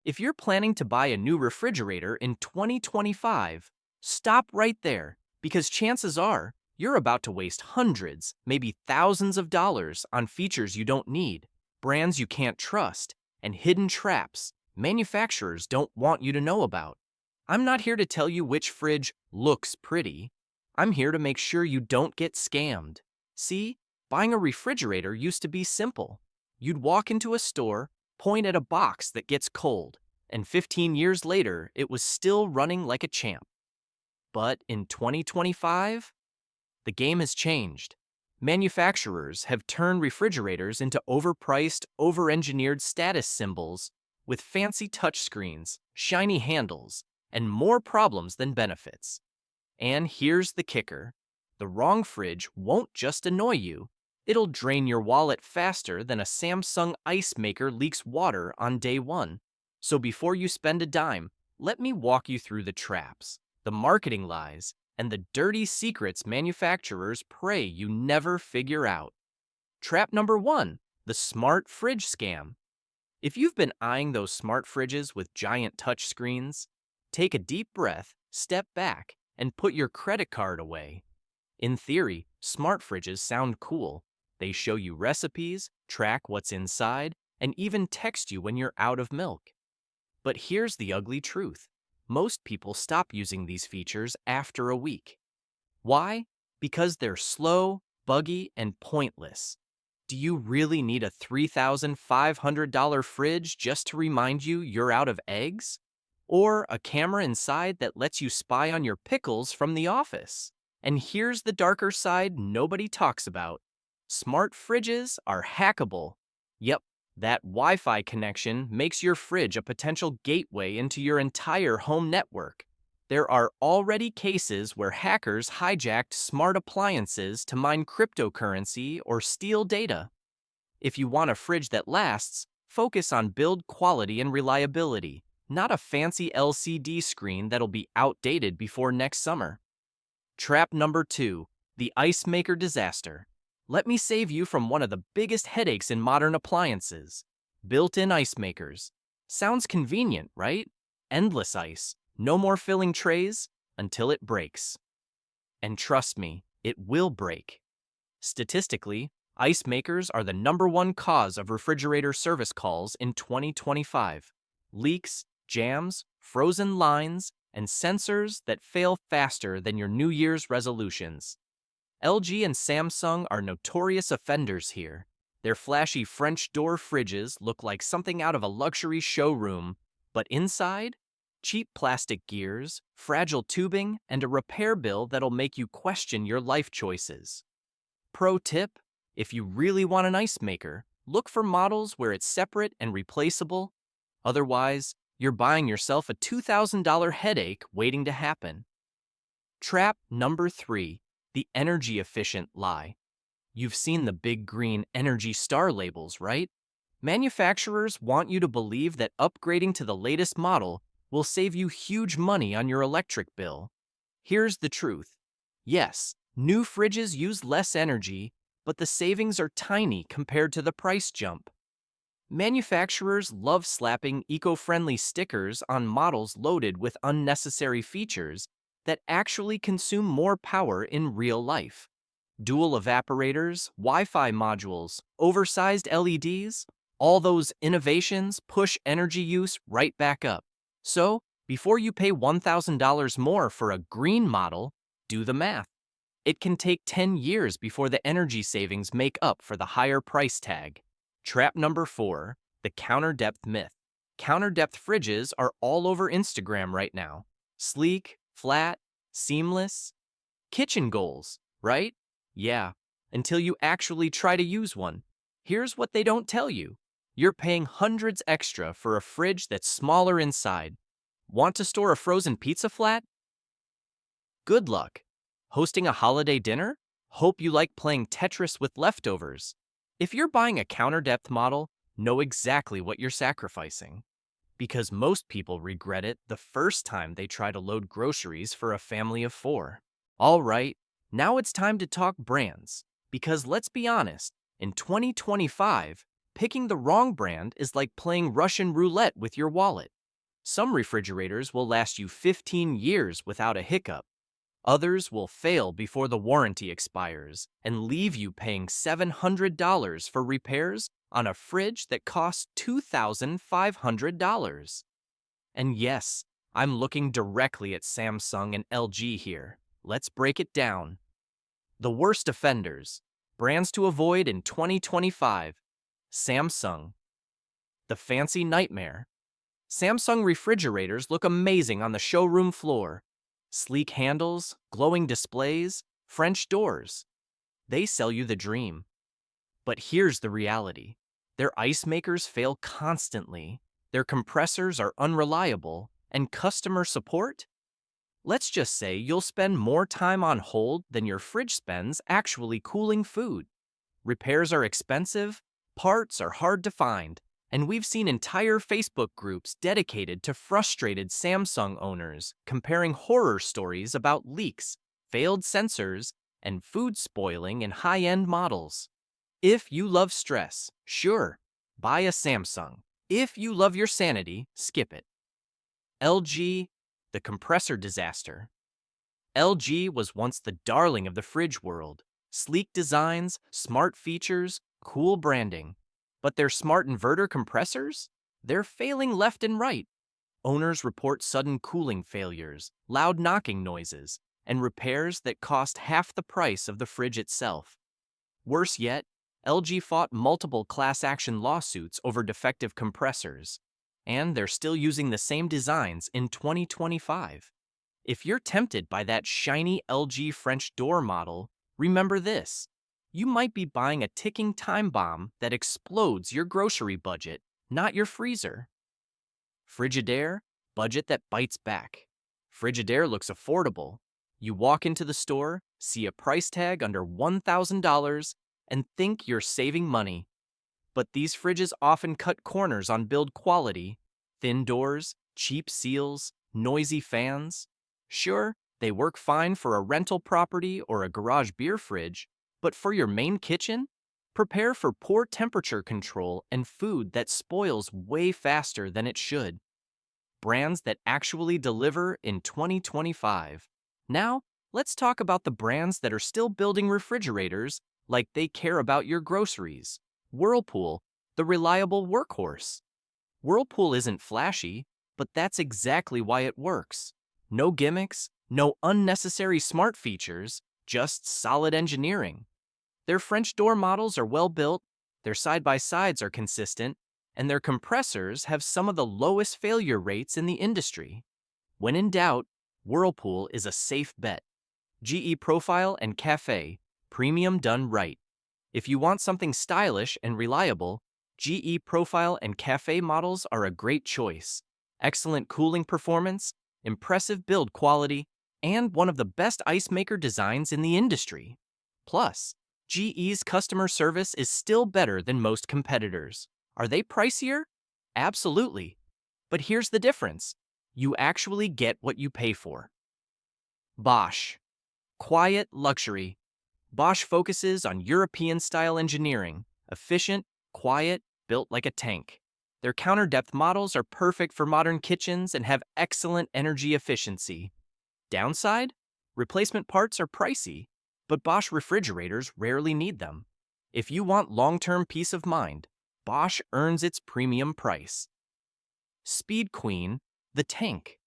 If you're planning to buy a new refrigerator in 2025, stop right there because chances are you're about to waste hundreds, maybe thousands of dollars on features you don't need, brands you can't trust, and hidden traps manufacturers don't want you to know about. I'm not here to tell you which fridge looks pretty. I'm here to make sure you don't get scammed. See, buying a refrigerator used to be simple. You'd walk into a store, point at a box that gets cold, and 15 years later, it was still running like a champ. But in 2025, the game has changed. Manufacturers have turned refrigerators into overpriced, over-engineered status symbols with fancy touchscreens, shiny handles, and more problems than benefits. And here's the kicker. The wrong fridge won't just annoy you. It'll drain your wallet faster than a Samsung ice maker leaks water on day one. So before you spend a dime, let me walk you through the traps, the marketing lies, and the dirty secrets manufacturers pray you never figure out. Trap number 1, the smart fridge scam. If you've been eyeing those smart fridges with giant touch screens, take a deep breath, step back, and put your credit card away. In theory, smart fridges sound cool. They show you recipes, track what's inside, and even text you when you're out of milk. But here's the ugly truth. Most people stop using these features after a week. Why? Because they're slow, buggy, and pointless. Do you really need a $3,500 fridge just to remind you you're out of eggs? Or a camera inside that lets you spy on your pickles from the office? And here's the darker side nobody talks about. Smart fridges are hackable. Yep, that Wi-Fi connection makes your fridge a potential gateway into your entire home network. There are already cases where hackers hijacked smart appliances to mine cryptocurrency or steal data. If you want a fridge that lasts, focus on build quality and reliability, not a fancy LCD screen that'll be outdated before next summer. Trap number 2, the ice maker disaster. Let me save you from one of the biggest headaches in modern appliances. Built-in ice makers. Sounds convenient, right? Endless ice. No more filling trays until it breaks. And trust me, it will break. Statistically, ice makers are the #1 cause of refrigerator service calls in 2025. Leaks, jams, frozen lines, and sensors that fail faster than your New Year's resolutions. LG and Samsung are notorious offenders here. Their flashy French door fridges look like something out of a luxury showroom, but inside? Cheap plastic gears, fragile tubing, and a repair bill that'll make you question your life choices. Pro tip: if you really want an ice maker, look for models where it's separate and replaceable. Otherwise, you're buying yourself a $2,000 headache waiting to happen. Trap number 3, the energy-efficient lie. You've seen the big green Energy Star labels, right? Manufacturers want you to believe that upgrading to the latest model will save you huge money on your electric bill. Here's the truth. Yes, new fridges use less energy, but the savings are tiny compared to the price jump. Manufacturers love slapping eco-friendly stickers on models loaded with unnecessary features that actually consume more power in real life. Dual evaporators, Wi-Fi modules, oversized LEDs, all those innovations push energy use right back up. So, before you pay $1,000 more for a green model, do the math. It can take 10 years before the energy savings make up for the higher price tag. Trap number 4, the counter depth myth. Counter depth fridges are all over Instagram right now. Sleek, flat, seamless. Kitchen goals, right? Yeah, until you actually try to use one. Here's what they don't tell you. You're paying hundreds extra for a fridge that's smaller inside. Want to store a frozen pizza flat? Good luck. Hosting a holiday dinner? Hope you like playing Tetris with leftovers. If you're buying a counter depth model, know exactly what you're sacrificing. Because most people regret it the first time they try to load groceries for a family of 4. All right, now it's time to talk brands. Because let's be honest, in 2025, Picking the wrong brand is like playing Russian roulette with your wallet. Some refrigerators will last you 15 years without a hiccup. Others will fail before the warranty expires and leave you paying $700 for repairs on a fridge that costs $2,500. And yes, I'm looking directly at Samsung and LG here. Let's break it down. The worst offenders. Brands to avoid in 2025. Samsung. The fancy nightmare. Samsung refrigerators look amazing on the showroom floor. Sleek handles, glowing displays, French doors. They sell you the dream. But here's the reality. Their ice makers fail constantly. Their compressors are unreliable. And customer support? Let's just say you'll spend more time on hold than your fridge spends actually cooling food. Repairs are expensive, parts are hard to find, and we've seen entire Facebook groups dedicated to frustrated Samsung owners comparing horror stories about leaks, failed sensors, and food spoiling in high-end models. If you love stress, sure, buy a Samsung. If you love your sanity, skip it. LG, the compressor disaster. LG was once the darling of the fridge world. Sleek designs, smart features, cool branding. But their smart inverter compressors? They're failing left and right. Owners report sudden cooling failures, loud knocking noises, and repairs that cost half the price of the fridge itself. Worse yet, LG fought multiple class action lawsuits over defective compressors, and they're still using the same designs in 2025. If you're tempted by that shiny LG French door model, remember this. You might be buying a ticking time bomb that explodes your grocery budget, not your freezer. Frigidaire, budget that bites back. Frigidaire looks affordable. You walk into the store, see a price tag under $1,000, and think you're saving money. But these fridges often cut corners on build quality. Thin doors, cheap seals, noisy fans. Sure, they work fine for a rental property or a garage beer fridge, but for your main kitchen? Prepare for poor temperature control and food that spoils way faster than it should. Brands that actually deliver in 2025. Now, let's talk about the brands that are still building refrigerators like they care about your groceries. Whirlpool, the reliable workhorse. Whirlpool isn't flashy, but that's exactly why it works. No gimmicks, no unnecessary smart features, just solid engineering. Their French door models are well built, their side-by-sides are consistent, and their compressors have some of the lowest failure rates in the industry. When in doubt, Whirlpool is a safe bet. GE Profile and Cafe, premium done right. If you want something stylish and reliable, GE Profile and Cafe models are a great choice. Excellent cooling performance, impressive build quality, and one of the best ice maker designs in the industry. Plus, GE's customer service is still better than most competitors. Are they pricier? Absolutely. But here's the difference. You actually get what you pay for. Bosch. Quiet luxury. Bosch focuses on European-style engineering, efficient, quiet, built like a tank. Their counter-depth models are perfect for modern kitchens and have excellent energy efficiency. Downside? Replacement parts are pricey, but Bosch refrigerators rarely need them. If you want long-term peace of mind, Bosch earns its premium price. Speed Queen, the tank.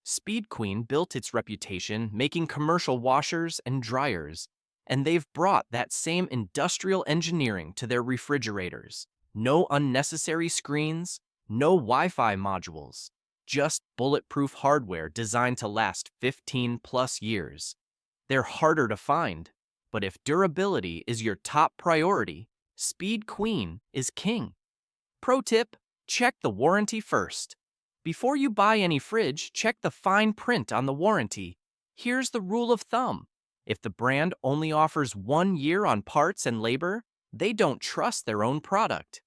Speed Queen built its reputation making commercial washers and dryers, and they've brought that same industrial engineering to their refrigerators. No unnecessary screens, no Wi-Fi modules, just bulletproof hardware designed to last 15+ years. They're harder to find, but if durability is your top priority, Speed Queen is king. Pro tip, check the warranty first. Before you buy any fridge, check the fine print on the warranty. Here's the rule of thumb. If the brand only offers 1 year on parts and labor, they don't trust their own product.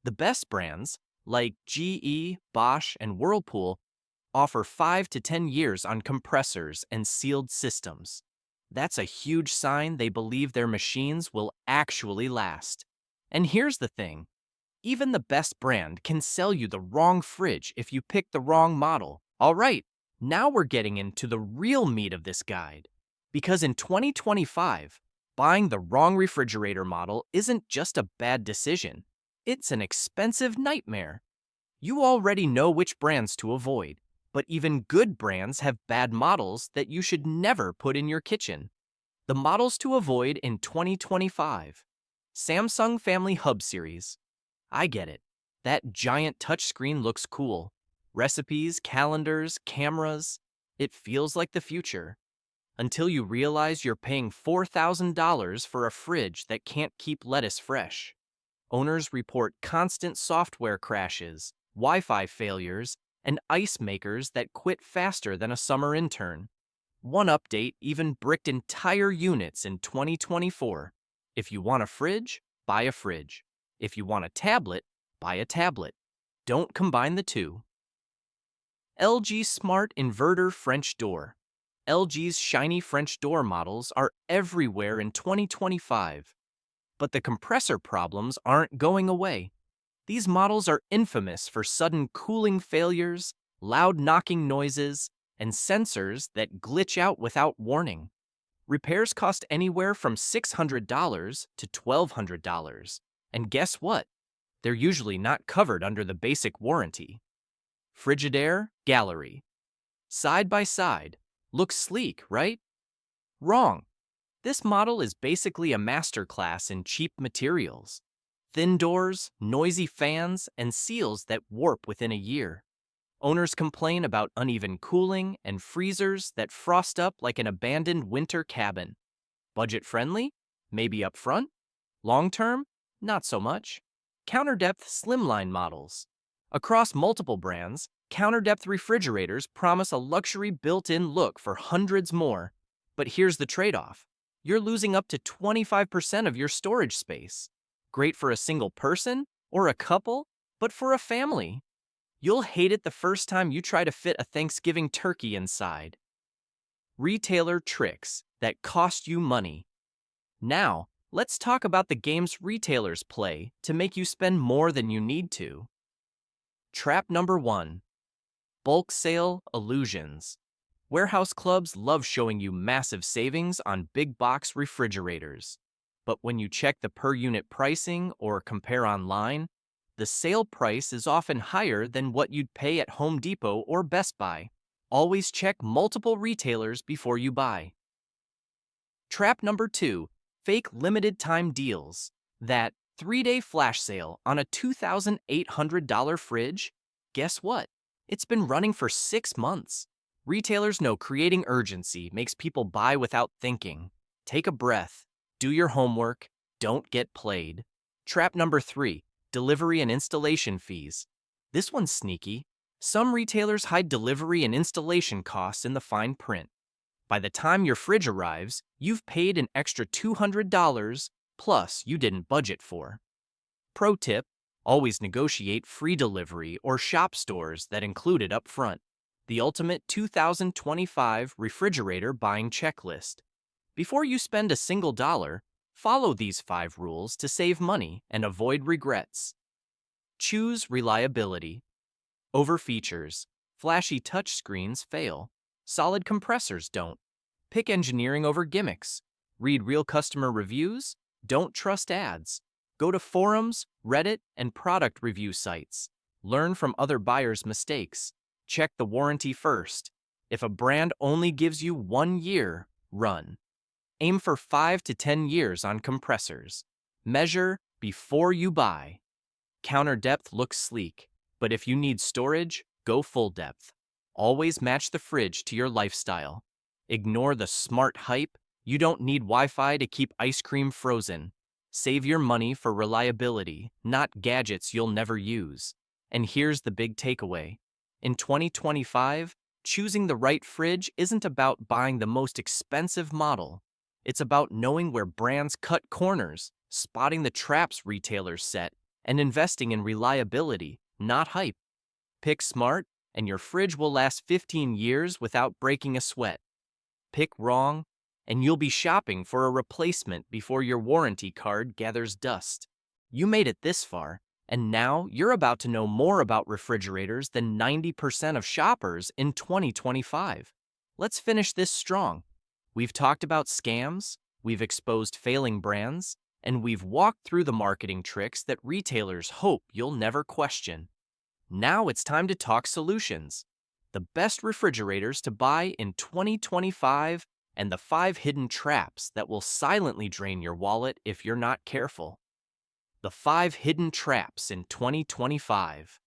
The best brands, like GE, Bosch, and Whirlpool, offer 5 to 10 years on compressors and sealed systems. That's a huge sign they believe their machines will actually last. And here's the thing. Even the best brand can sell you the wrong fridge if you pick the wrong model. All right, now we're getting into the real meat of this guide. Because in 2025, buying the wrong refrigerator model isn't just a bad decision, it's an expensive nightmare. You already know which brands to avoid, but even good brands have bad models that you should never put in your kitchen. The models to avoid in 2025. Samsung Family Hub Series. I get it. That giant touchscreen looks cool. Recipes, calendars, cameras. It feels like the future. Until you realize you're paying $4,000 for a fridge that can't keep lettuce fresh. Owners report constant software crashes, Wi-Fi failures, and ice makers that quit faster than a summer intern. One update even bricked entire units in 2024. If you want a fridge, buy a fridge. If you want a tablet, buy a tablet. Don't combine the two. LG Smart Inverter French Door. LG's shiny French door models are everywhere in 2025. But the compressor problems aren't going away. These models are infamous for sudden cooling failures, loud knocking noises, and sensors that glitch out without warning. Repairs cost anywhere from $600 to $1,200. And guess what? They're usually not covered under the basic warranty. Frigidaire Gallery. Side by side. Looks sleek, right? Wrong. This model is basically a masterclass in cheap materials. Thin doors, noisy fans, and seals that warp within a year. Owners complain about uneven cooling and freezers that frost up like an abandoned winter cabin. Budget-friendly? Maybe up front? Long-term? Not so much. Counter-depth slimline models. Across multiple brands, counter-depth refrigerators promise a luxury built-in look for hundreds more. But here's the trade-off. You're losing up to 25% of your storage space. Great for a single person or a couple, but for a family, you'll hate it the first time you try to fit a Thanksgiving turkey inside. Retailer tricks that cost you money. Now, let's talk about the games retailers play to make you spend more than you need to. Trap number 1. Bulk sale illusions. Warehouse clubs love showing you massive savings on big box refrigerators. But when you check the per unit pricing or compare online, the sale price is often higher than what you'd pay at Home Depot or Best Buy. Always check multiple retailers before you buy. Trap number 2. Fake limited time deals. That 3-day flash sale on a $2,800 fridge? Guess what? It's been running for 6 months. Retailers know creating urgency makes people buy without thinking. Take a breath. Do your homework. Don't get played. Trap number 3. Delivery and installation fees. This one's sneaky. Some retailers hide delivery and installation costs in the fine print. By the time your fridge arrives, you've paid an extra $200 plus you didn't budget for. Pro tip: always negotiate free delivery or shop stores that include it up front. The ultimate 2025 refrigerator buying checklist. Before you spend a single dollar, follow these 5 rules to save money and avoid regrets. Choose reliability. Over features. Flashy touchscreens fail. Solid compressors don't. Pick engineering over gimmicks. Read real customer reviews. Don't trust ads. Go to forums, Reddit, and product review sites. Learn from other buyers' mistakes. Check the warranty first. If a brand only gives you 1 year, run. Aim for 5 to 10 years on compressors. Measure before you buy. Counter depth looks sleek, but if you need storage, go full depth. Always match the fridge to your lifestyle. Ignore the smart hype. You don't need Wi-Fi to keep ice cream frozen. Save your money for reliability, not gadgets you'll never use. And here's the big takeaway. In 2025, choosing the right fridge isn't about buying the most expensive model. It's about knowing where brands cut corners, spotting the traps retailers set, and investing in reliability, not hype. Pick smart, and your fridge will last 15 years without breaking a sweat. Pick wrong, and you'll be shopping for a replacement before your warranty card gathers dust. You made it this far. And now you're about to know more about refrigerators than 90% of shoppers in 2025. Let's finish this strong. We've talked about scams, we've exposed failing brands, and we've walked through the marketing tricks that retailers hope you'll never question. Now it's time to talk solutions. The best refrigerators to buy in 2025 and the 5 hidden traps that will silently drain your wallet if you're not careful. The 5 hidden traps in 2025.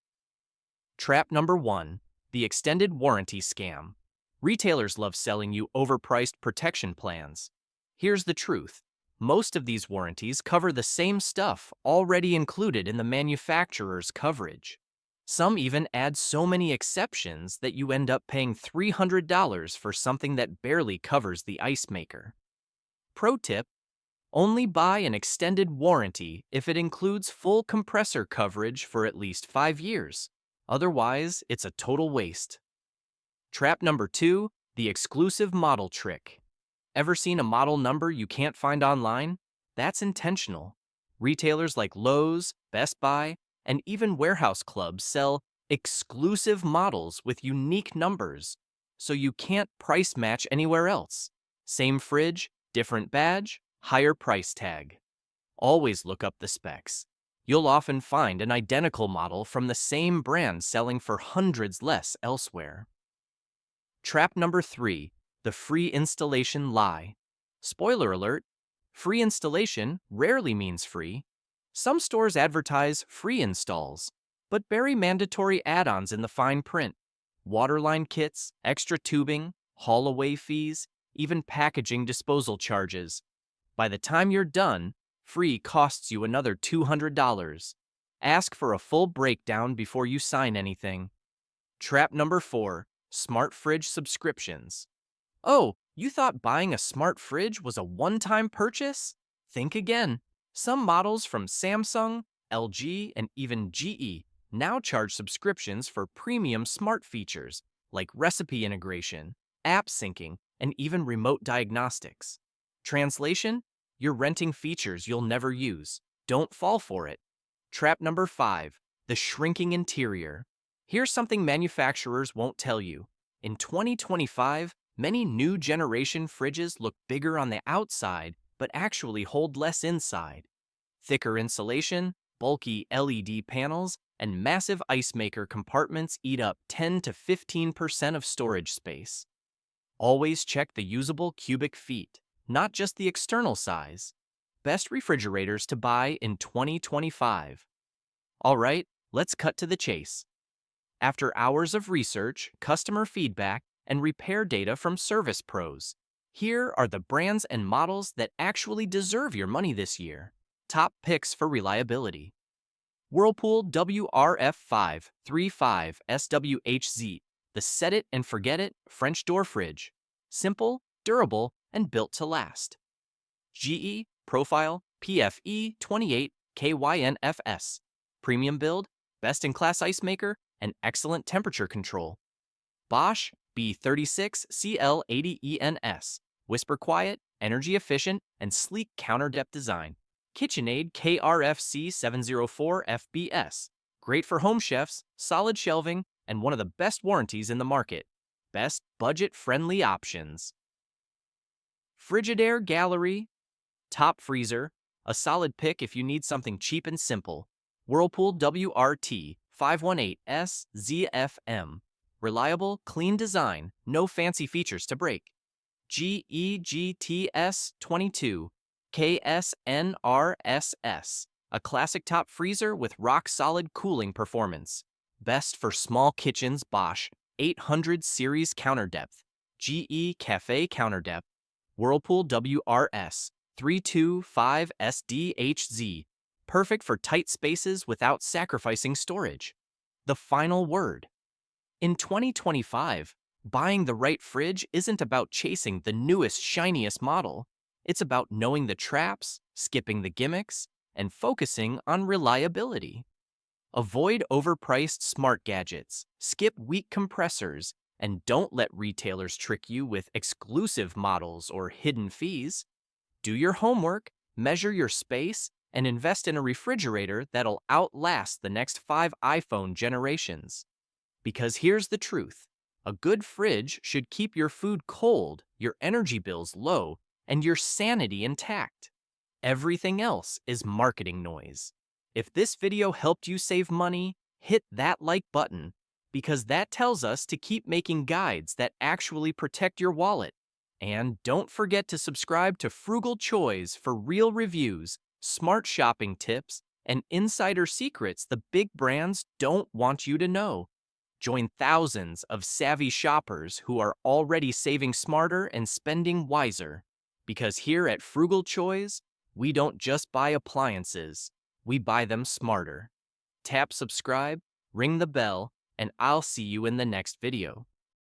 Trap number 1, the extended warranty scam. Retailers love selling you overpriced protection plans. Here's the truth. Most of these warranties cover the same stuff already included in the manufacturer's coverage. Some even add so many exceptions that you end up paying $300 for something that barely covers the ice maker. Pro tip: only buy an extended warranty if it includes full compressor coverage for at least 5 years. Otherwise, it's a total waste. Trap number 2, the exclusive model trick. Ever seen a model number you can't find online? That's intentional. Retailers like Lowe's, Best Buy, and even warehouse clubs sell exclusive models with unique numbers, so you can't price match anywhere else. Same fridge, different badge, higher price tag. Always look up the specs. You'll often find an identical model from the same brand selling for hundreds less elsewhere. Trap number 3, the free installation lie. Spoiler alert, free installation rarely means free. Some stores advertise free installs, but bury mandatory add-ons in the fine print. Waterline kits, extra tubing, haul-away fees, even packaging disposal charges. By the time you're done, free costs you another $200. Ask for a full breakdown before you sign anything. Trap number 4, smart fridge subscriptions. Oh, you thought buying a smart fridge was a one-time purchase? Think again. Some models from Samsung, LG, and even GE now charge subscriptions for premium smart features like recipe integration, app syncing, and even remote diagnostics. Translation: you're renting features you'll never use. Don't fall for it. Trap number 5, the shrinking interior. Here's something manufacturers won't tell you. In 2025, many new generation fridges look bigger on the outside but actually hold less inside. Thicker insulation, bulky LED panels, and massive ice maker compartments eat up 10 to 15% of storage space. Always check the usable cubic feet, not just the external size. Best refrigerators to buy in 2025. All right, let's cut to the chase. After hours of research, customer feedback, and repair data from service pros, here are the brands and models that actually deserve your money this year. Top picks for reliability. Whirlpool WRF535SWHZ, the set it and forget it French door fridge. Simple, durable, and built to last. GE Profile PFE28KYNFS. Premium build, best-in-class ice maker, and excellent temperature control. Bosch B36CL80ENS. Whisper quiet, energy efficient, and sleek counter depth design. KitchenAid KRFC704FBS. Great for home chefs, solid shelving, and one of the best warranties in the market. Best budget-friendly options. Frigidaire Gallery Top Freezer. A solid pick if you need something cheap and simple. Whirlpool WRT518SZFM. Reliable, clean design, no fancy features to break. GEGTS22 KSNRSS. A classic top freezer with rock-solid cooling performance. Best for small kitchens. Bosch 800 series counter depth. GE Cafe counter depth. Whirlpool WRS 325SDHZ. Perfect for tight spaces without sacrificing storage. The final word. In 2025, buying the right fridge isn't about chasing the newest, shiniest model. It's about knowing the traps, skipping the gimmicks, and focusing on reliability. Avoid overpriced smart gadgets, skip weak compressors, and don't let retailers trick you with exclusive models or hidden fees. Do your homework, measure your space, and invest in a refrigerator that'll outlast the next 5 iPhone generations. Because here's the truth. A good fridge should keep your food cold, your energy bills low, and your sanity intact. Everything else is marketing noise. If this video helped you save money, hit that like button, because that tells us to keep making guides that actually protect your wallet. And don't forget to subscribe to Frugal Choice for real reviews, smart shopping tips, and insider secrets the big brands don't want you to know. Join thousands of savvy shoppers who are already saving smarter and spending wiser. Because here at Frugal Choice, we don't just buy appliances, we buy them smarter. Tap subscribe, ring the bell, and I'll see you in the next video.